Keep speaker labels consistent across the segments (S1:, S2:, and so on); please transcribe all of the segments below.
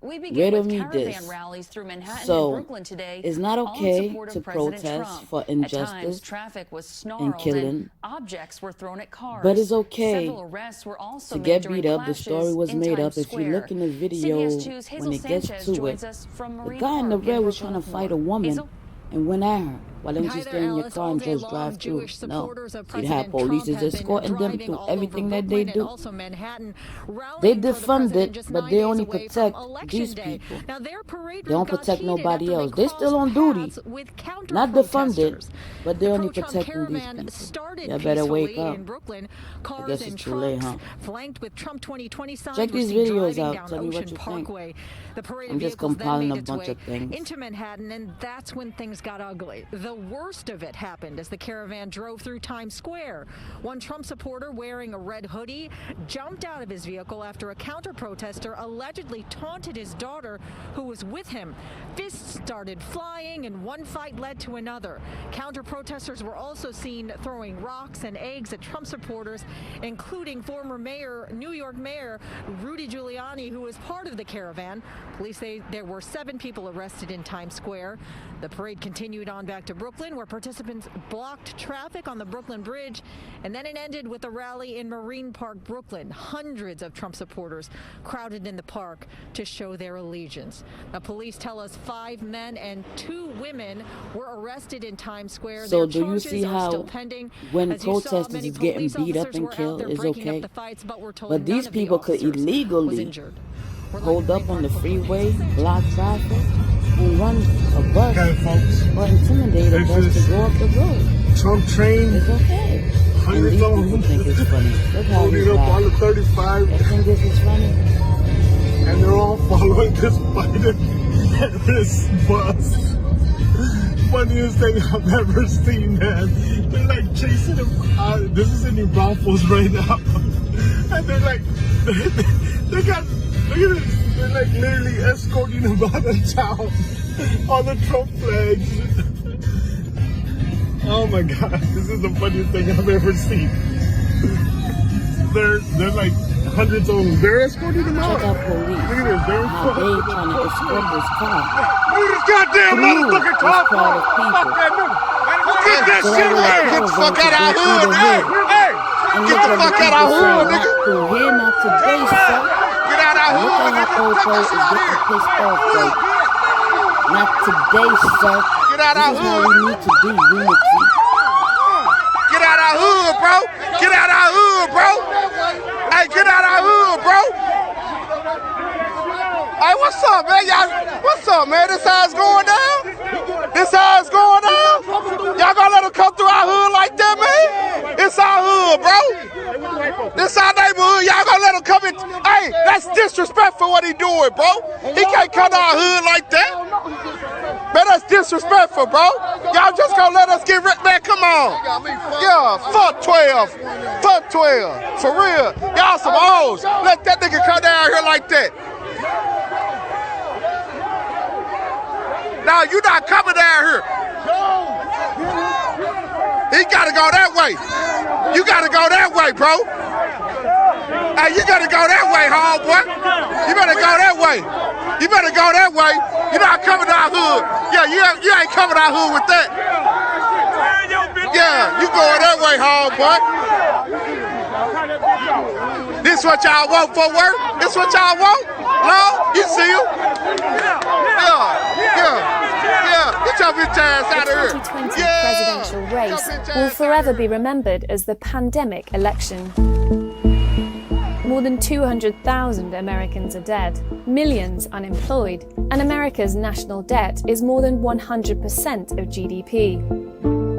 S1: We begin
S2: Riddle
S1: with
S2: me
S1: caravan
S2: this.
S1: rallies through Manhattan and
S2: So,
S1: Brooklyn today,
S2: it's not
S1: all in
S2: okay
S1: support
S2: to
S1: of President
S2: protest
S1: Trump.
S2: for
S1: At times,
S2: injustice
S1: traffic was
S2: and
S1: snarled and
S2: killing,
S1: objects were thrown at cars.
S2: but it's
S1: Several
S2: okay
S1: arrests were also
S2: to
S1: made
S2: get
S1: during
S2: beat up. The
S1: clashes
S2: story was
S1: in
S2: made
S1: Times
S2: up. If you
S1: Square.
S2: look in the video,
S1: CBS 2's
S2: when
S1: Hazel
S2: it gets
S1: Sanchez
S2: to it,
S1: joins us from
S2: the
S1: Marine
S2: guy in the
S1: Park in
S2: red was
S1: Brooklyn
S2: trying to
S1: with
S2: fight a
S1: more.
S2: woman
S1: Hazel?
S2: and went at her. Why didn't
S3: Hi
S2: you
S3: there,
S2: stay in your
S3: Alice.
S2: car
S3: All
S2: and
S3: day
S2: just
S3: long,
S2: drive through?
S3: Jewish
S2: No.
S3: supporters of
S2: You'd have
S3: President
S2: police
S3: Trump have been
S2: escorting them
S3: driving
S2: through
S3: all
S2: everything
S3: over
S2: that they
S3: Brooklyn and
S2: do.
S3: also Manhattan,
S2: They
S3: rallying for the
S2: defund
S3: president
S2: it,
S3: just
S2: but
S3: 9
S2: they
S3: days
S2: only
S3: away from
S2: protect
S3: Election
S2: these
S3: Day.
S2: people.
S3: Now their parade
S2: They don't
S3: route got
S2: protect
S3: heated
S2: nobody
S3: after they
S2: else. They're
S3: crossed
S2: still on duty.
S3: paths with counter
S2: Not defunded,
S3: protesters.
S2: but they're
S3: The
S2: only
S3: pro-Trump
S2: protecting these
S3: caravan
S2: people.
S3: started
S2: Y'all better wake
S3: peacefully
S2: up.
S3: in Brooklyn.
S2: I
S3: Cars
S2: guess
S3: and
S2: it's too late,
S3: trucks
S2: huh?
S3: flanked with Trump 2020 signs
S2: Check
S3: were
S2: these
S3: seen
S2: videos
S3: driving
S2: out.
S3: down
S2: Tell me what
S3: Ocean
S2: you think.
S3: Parkway. The parade
S2: I'm
S3: of
S2: just
S3: vehicles then
S2: compiling
S3: made
S2: a
S3: its
S2: bunch
S3: way
S2: of things.
S3: into Manhattan, and that's when things got ugly. The worst of it happened as the caravan drove through Times Square. One Trump supporter wearing a red hoodie jumped out of his vehicle after a counter-protester allegedly taunted his daughter who was with him. Fists started flying and one fight led to another. Counter-protesters were also seen throwing rocks and eggs at Trump supporters, including former New York Mayor Rudy Giuliani, who was part of the caravan. Police say there were 7 people arrested in Times Square. The parade continued on back to Brooklyn, where participants blocked traffic on the Brooklyn Bridge, and then it ended with a rally in Marine Park, Brooklyn. Hundreds of Trump supporters crowded in the park to show their allegiance. Now, police tell us 5 men and 2 women were arrested in Times Square.
S2: So
S3: Their
S2: do you
S3: charges
S2: see
S3: are
S2: how
S3: still pending.
S2: when
S3: As you saw,
S2: protesters
S3: many
S2: is getting
S3: police
S2: beat up
S3: officers
S2: and
S3: were out
S2: killed
S3: there
S2: is
S3: breaking
S2: okay?
S3: up the fights, but we're told
S2: But
S3: none
S2: these
S3: of the
S2: people could
S3: officers was
S2: illegally
S3: injured. We're live
S2: hold
S3: in
S2: up
S3: Marine
S2: on the
S3: Park, Brooklyn.
S2: freeway,
S3: Hazel Sanchez.
S2: block traffic, and run a bus
S4: Okay, folks.
S2: or intimidate a
S4: This
S2: bus
S4: is
S2: to go off the road.
S4: Trump train,
S2: It's okay. And
S4: hundreds
S2: these
S4: of
S2: people
S4: them,
S2: think it's funny. Look how he's
S4: loading up on the
S2: laughing.
S4: 35,
S2: They think this is funny.
S4: and they're all following this Biden Harris bus. Funniest thing I've ever seen, man. They're like chasing him. This is in New Braunfels right now, and they're like, they got, look at this. They're like literally escorting him out of town on the Trump flags. Oh my God, this is the funniest thing I've ever seen. They're like hundreds of them. They're escorting him out.
S2: Check out police.
S4: Look at this. They're
S2: How they trying to escort this car
S4: Move this goddamn
S2: through
S4: motherfucking
S2: this
S4: car.
S2: crowd of people.
S4: Fuck that nigga. Get that
S2: So
S4: shit
S2: that way
S4: right.
S2: the
S4: Get the fuck out of our
S2: caravan
S4: hood.
S2: can go
S4: Hey,
S2: through the
S4: hey.
S2: And
S4: Get
S2: look
S4: the
S2: at
S4: fuck
S2: the
S4: out of our
S2: people
S4: hood,
S2: saying,
S4: nigga.
S2: not through here, not today, sir.
S4: Get out of our
S2: And look
S4: hood,
S2: at how
S4: nigga.
S2: old folks is getting pissed off, like, not today, sir.
S4: Get out
S2: This
S4: our
S2: is how
S4: hood.
S2: we need to be, unity.
S4: Get out our hood, bro. Get out our hood, bro. Hey, get out our hood, bro. Hey, what's up, man? Y'all, what's up, man? This how it's going down? This how it's going down? Y'all gonna let them come through our hood like that, man? It's our hood, bro. This our neighborhood. Y'all gonna let him come in? Hey, that's disrespectful what he doing, bro. He can't come to our hood like that. Man, that's disrespectful, bro. Y'all just gonna let us get rid, man, come on. Yeah, fuck 12. Fuck 12. For real. Y'all some hoes. Let that nigga come down here like that. Now, you not coming down here. He gotta go that way. You gotta go that way, bro. Hey, you gotta go that way, homeboy. You better go that way. You better go that way. You're not coming to our hood. Yeah, you ain't coming to our hood with that. Yeah, you going that way, homeboy. This what y'all want for work? This what y'all want? No? You see him? Yeah. Get your bitch ass out of
S5: The
S4: here.
S5: 2020 presidential race will forever be remembered as the pandemic election. More than 200,000 Americans are dead, millions unemployed, and America's national debt is more than 100% of GDP.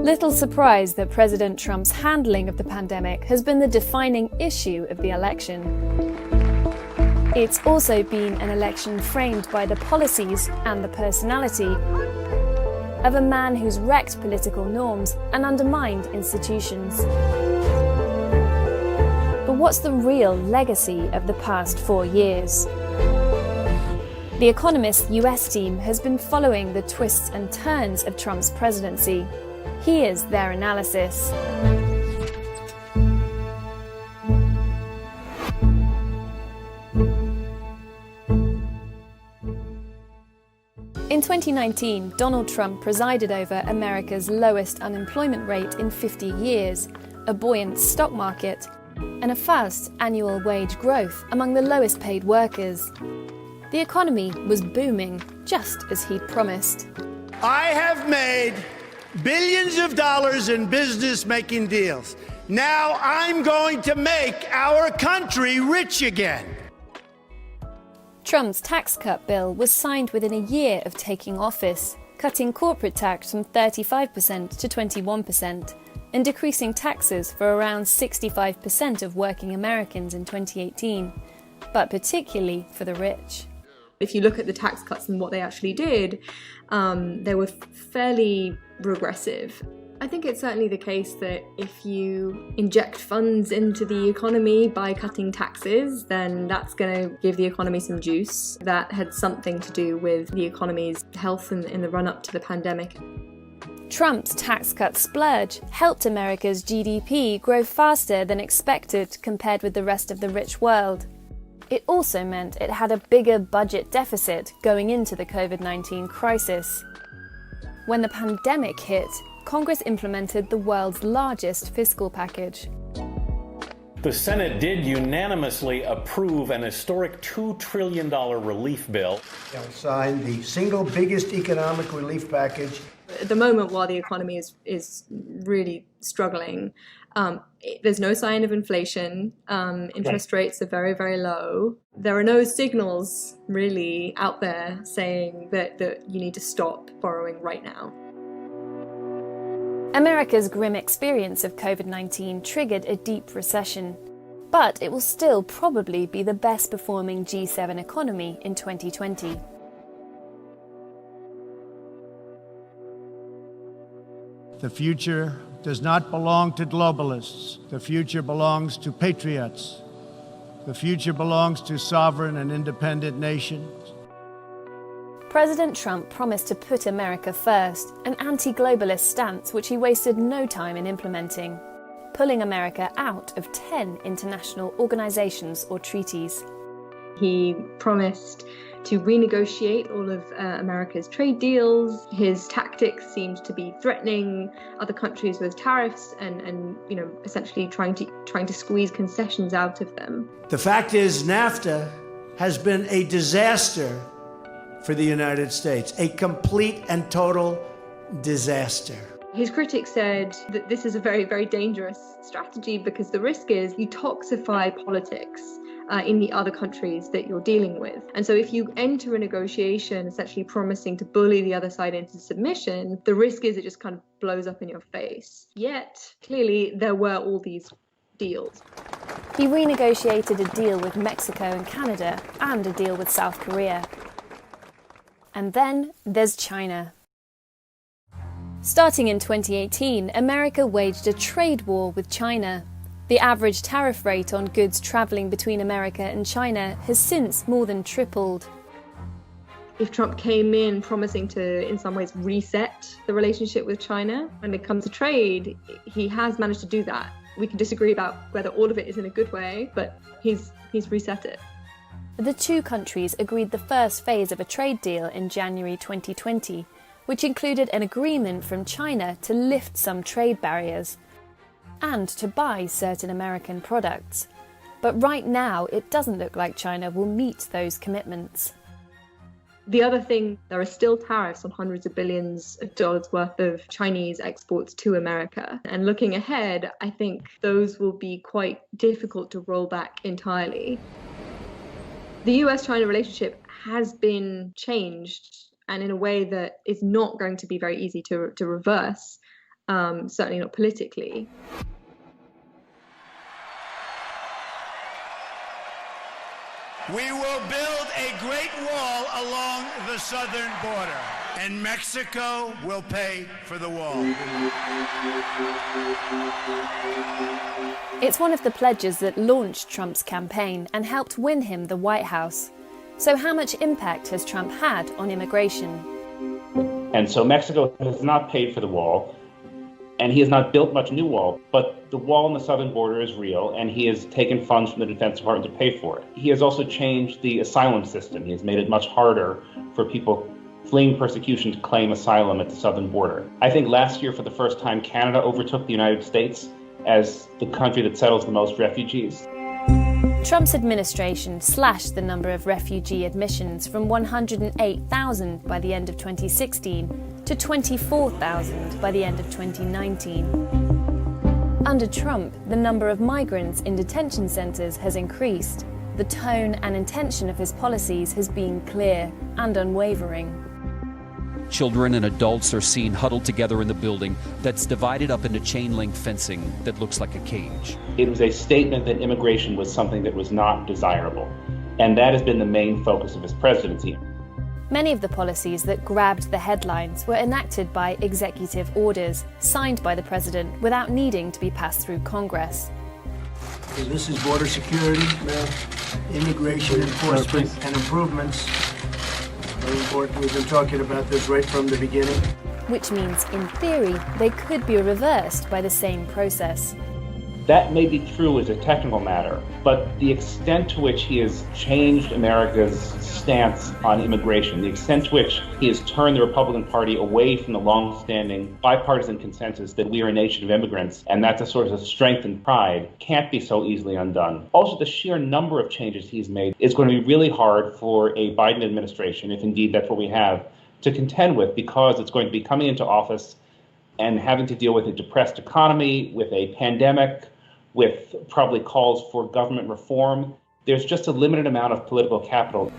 S5: Little surprise that President Trump's handling of the pandemic has been the defining issue of the election. It's also been an election framed by the policies and the personality of a man who's wrecked political norms and undermined institutions. But what's the real legacy of the past 4 years? The Economist US team has been following the twists and turns of Trump's presidency. Here's their analysis. In 2019, Donald Trump presided over America's lowest unemployment rate in 50 years, a buoyant stock market, and a fast annual wage growth among the lowest paid workers. The economy was booming, just as he'd promised.
S6: I have made billions of dollars in business-making deals. Now I'm going to make our country rich again.
S5: Trump's tax cut bill was signed within a year of taking office, cutting corporate tax from 35% to 21%, and decreasing taxes for around 65% of working Americans in 2018, but particularly for the rich.
S7: If you look at the tax cuts and what they actually did, they were fairly regressive. I think it's certainly the case that if you inject funds into the economy by cutting taxes, then that's going to give the economy some juice. That had something to do with the economy's health in the run-up to the pandemic.
S5: Trump's tax cut splurge helped America's GDP grow faster than expected compared with the rest of the rich world. It also meant it had a bigger budget deficit going into the COVID-19 crisis. When the pandemic hit, Congress implemented the world's largest fiscal package.
S8: The Senate did unanimously approve an historic $2 trillion relief bill.
S9: They'll sign the single biggest economic relief package.
S7: At the moment, while the economy is really struggling, there's no sign of inflation. Interest rates are very, very low. There are no signals really out there saying that you need to stop borrowing right now.
S5: America's grim experience of COVID-19 triggered a deep recession, but it will still probably be the best performing G7 economy in 2020.
S9: The future does not belong to globalists. The future belongs to patriots. The future belongs to sovereign and independent nations.
S5: President Trump promised to put America first, an anti-globalist stance which he wasted no time in implementing, pulling America out of 10 international organizations or treaties.
S7: He promised to renegotiate all of America's trade deals. His tactics seemed to be threatening other countries with tariffs and essentially trying to squeeze concessions out of them.
S6: The fact is, NAFTA has been a disaster for the United States, a complete and total disaster.
S7: His critics said that this is a very, very dangerous strategy because the risk is you toxify politics in the other countries that you're dealing with. And so if you enter a negotiation essentially promising to bully the other side into submission, the risk is it just kind of blows up in your face. Yet, clearly, there were all these deals.
S5: He renegotiated a deal with Mexico and Canada and a deal with South Korea. And then there's China. Starting in 2018, America waged a trade war with China. The average tariff rate on goods travelling between America and China has since more than tripled.
S7: If Trump came in promising to, in some ways, reset the relationship with China, when it comes to trade, he has managed to do that. We can disagree about whether all of it is in a good way, but he's reset it.
S5: The two countries agreed the first phase of a trade deal in January 2020, which included an agreement from China to lift some trade barriers and to buy certain American products. But right now, it doesn't look like China will meet those commitments.
S7: The other thing, there are still tariffs on hundreds of billions of dollars worth of Chinese exports to America. And looking ahead, I think those will be quite difficult to roll back entirely. The US-China relationship has been changed, and in a way that is not going to be very easy to reverse, certainly not politically.
S6: We will build a great wall along the southern border, and Mexico will pay for the wall.
S5: It's one of the pledges that launched Trump's campaign and helped win him the White House. So how much impact has Trump had on immigration?
S10: And so Mexico has not paid for the wall, and he has not built much new wall, but the wall on the southern border is real, and he has taken funds from the Defense Department to pay for it. He has also changed the asylum system. He has made it much harder for people fleeing persecution to claim asylum at the southern border. I think last year, for the first time, Canada overtook the United States as the country that settles the most refugees.
S5: Trump's administration slashed the number of refugee admissions from 108,000 by the end of 2016 to 24,000 by the end of 2019. Under Trump, the number of migrants in detention centres has increased. The tone and intention of his policies has been clear and unwavering.
S11: Children and adults are seen huddled together in the building that's divided up into chain-link fencing that looks like a cage.
S10: It was a statement that immigration was something that was not desirable, and that has been the main focus of his presidency.
S5: Many of the policies that grabbed the headlines were enacted by executive orders signed by the president without needing to be passed through Congress.
S9: This is border security, immigration enforcement, and improvements. Very important. We've been talking about this right from the beginning.
S5: Which means, in theory, they could be reversed by the same process.
S10: That may be true as a technical matter, but the extent to which he has changed America's stance on immigration, the extent to which he has turned the Republican Party away from the long-standing bipartisan consensus that we are a nation of immigrants, and that's a source of strength and pride, can't be so easily undone. Also, the sheer number of changes he's made is going to be really hard for a Biden administration, if indeed that's what we have, to contend with, because it's going to be coming into office and having to deal with a depressed economy, with a pandemic, with probably calls for government reform. There's just a limited amount of political capital.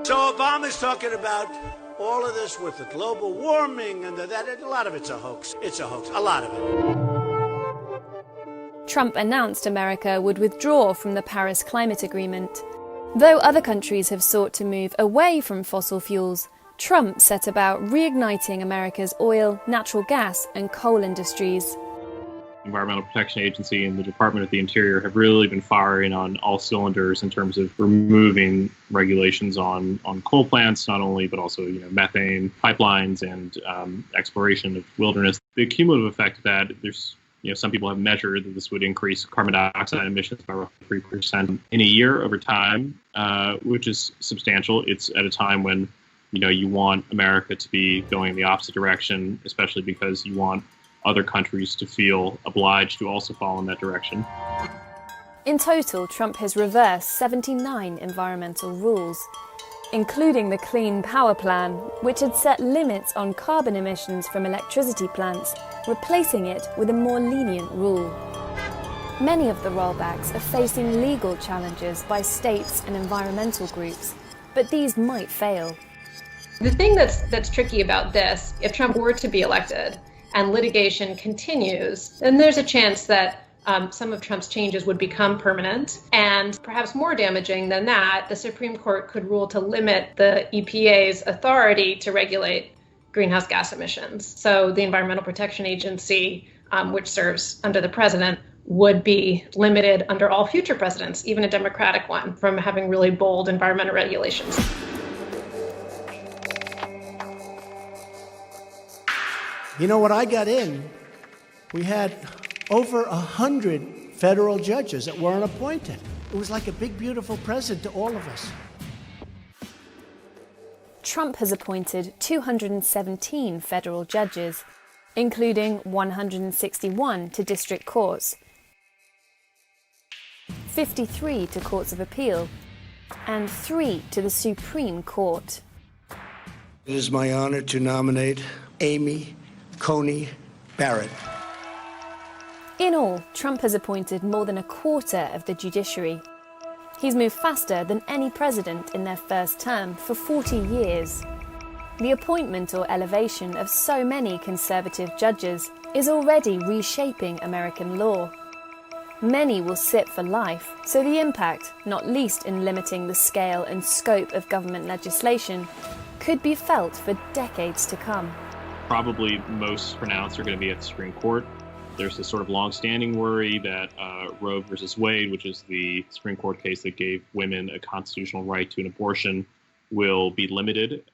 S6: So Obama's talking about all of this with the global warming and that a lot of it's a hoax. It's a hoax, a lot of it.
S5: Trump announced America would withdraw from the Paris Climate Agreement. Though other countries have sought to move away from fossil fuels, Trump set about reigniting America's oil, natural gas, and coal industries.
S12: Environmental Protection Agency and the Department of the Interior have really been firing on all cylinders in terms of removing regulations on coal plants, not only, but also methane pipelines and exploration of wilderness. The cumulative effect of that, there's some people have measured that this would increase carbon dioxide emissions by roughly 3% in a year over time, which is substantial. It's at a time when you want America to be going in the opposite direction, especially because you want other countries to feel obliged to also follow in that direction.
S5: In total, Trump has reversed 79 environmental rules, including the Clean Power Plan, which had set limits on carbon emissions from electricity plants, replacing it with a more lenient rule. Many of the rollbacks are facing legal challenges by states and environmental groups, but these might fail.
S7: The thing that's tricky about this, if Trump were to be elected and litigation continues, then there's a chance that some of Trump's changes would become permanent. And perhaps more damaging than that, the Supreme Court could rule to limit the EPA's authority to regulate greenhouse gas emissions. So the Environmental Protection Agency, which serves under the president, would be limited under all future presidents, even a Democratic one, from having really bold environmental regulations.
S9: You know, when I got in, we had over 100 federal judges that weren't appointed. It was like a big, beautiful present to all of us.
S5: Trump has appointed 217 federal judges, including 161 to district courts, 53 to courts of appeal, and 3 to the Supreme Court.
S9: It is my honor to nominate Amy Coney Barrett.
S5: In all, Trump has appointed more than a quarter of the judiciary. He's moved faster than any president in their first term for 40 years. The appointment or elevation of so many conservative judges is already reshaping American law. Many will sit for life, so the impact, not least in limiting the scale and scope of government legislation, could be felt for decades to come.
S12: Probably most pronounced are going to be at the Supreme Court. There's this sort of long-standing worry that Roe versus Wade, which is the Supreme Court case that gave women a constitutional right to an abortion, will be limited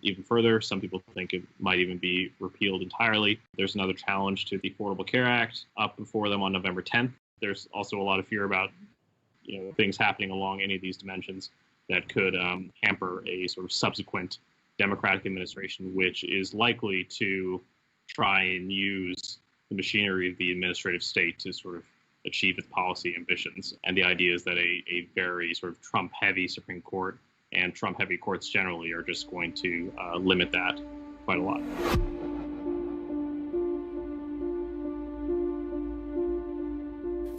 S12: even further. Some people think it might even be repealed entirely. There's another challenge to the Affordable Care Act up before them on November 10th. There's also a lot of fear about things happening along any of these dimensions that could hamper a sort of subsequent Democratic administration, which is likely to try and use the machinery of the administrative state to sort of achieve its policy ambitions. And the idea is that a very sort of Trump-heavy Supreme Court and Trump-heavy courts generally are just going to limit that quite a lot.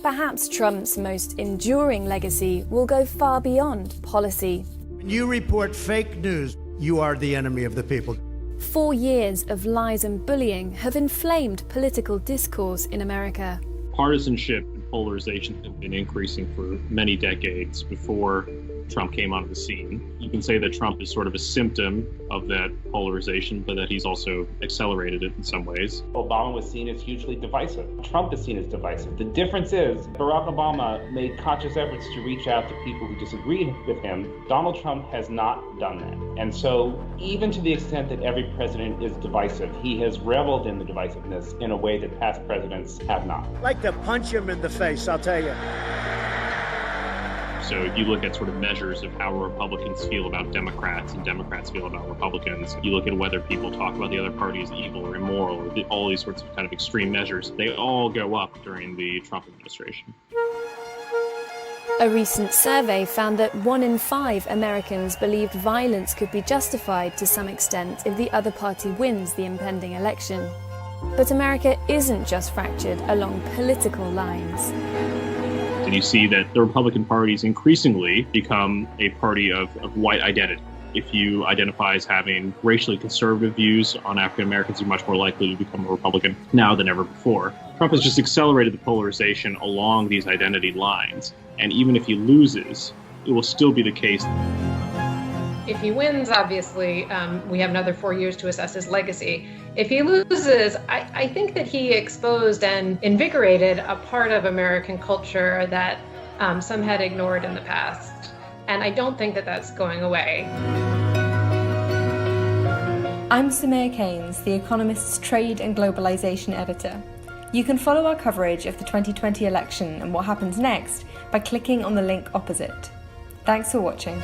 S5: Perhaps Trump's most enduring legacy will go far beyond policy.
S9: When you report fake news, you are the enemy of the people.
S5: 4 years of lies and bullying have inflamed political discourse in America.
S12: Partisanship and polarization have been increasing for many decades before Trump came onto the scene. You can say that Trump is sort of a symptom of that polarization, but that he's also accelerated it in some ways.
S10: Obama was seen as hugely divisive. Trump is seen as divisive. The difference is Barack Obama made conscious efforts to reach out to people who disagreed with him. Donald Trump has not done that. And so even to the extent that every president is divisive, he has reveled in the divisiveness in a way that past presidents have not.
S9: I'd like to punch him in the face, I'll tell you.
S12: So if you look at sort of measures of how Republicans feel about Democrats and Democrats feel about Republicans, you look at whether people talk about the other party as evil or immoral, or all these sorts of kind of extreme measures, they all go up during the Trump administration.
S5: A recent survey found that 1 in 5 Americans believed violence could be justified to some extent if the other party wins the impending election. But America isn't just fractured along political lines.
S12: And you see that the Republican parties increasingly become a party of white identity. If you identify as having racially conservative views on African Americans, you're much more likely to become a Republican now than ever before. Trump has just accelerated the polarization along these identity lines. And even if he loses, it will still be the case.
S13: If he wins, obviously, we have another 4 years to assess his legacy. If he loses, I think that he exposed and invigorated a part of American culture that some had ignored in the past. And I don't think that that's going away.
S14: I'm Samir Keynes, The Economist's Trade and Globalization Editor. You can follow our coverage of the 2020 election and what happens next by clicking on the link opposite. Thanks for watching.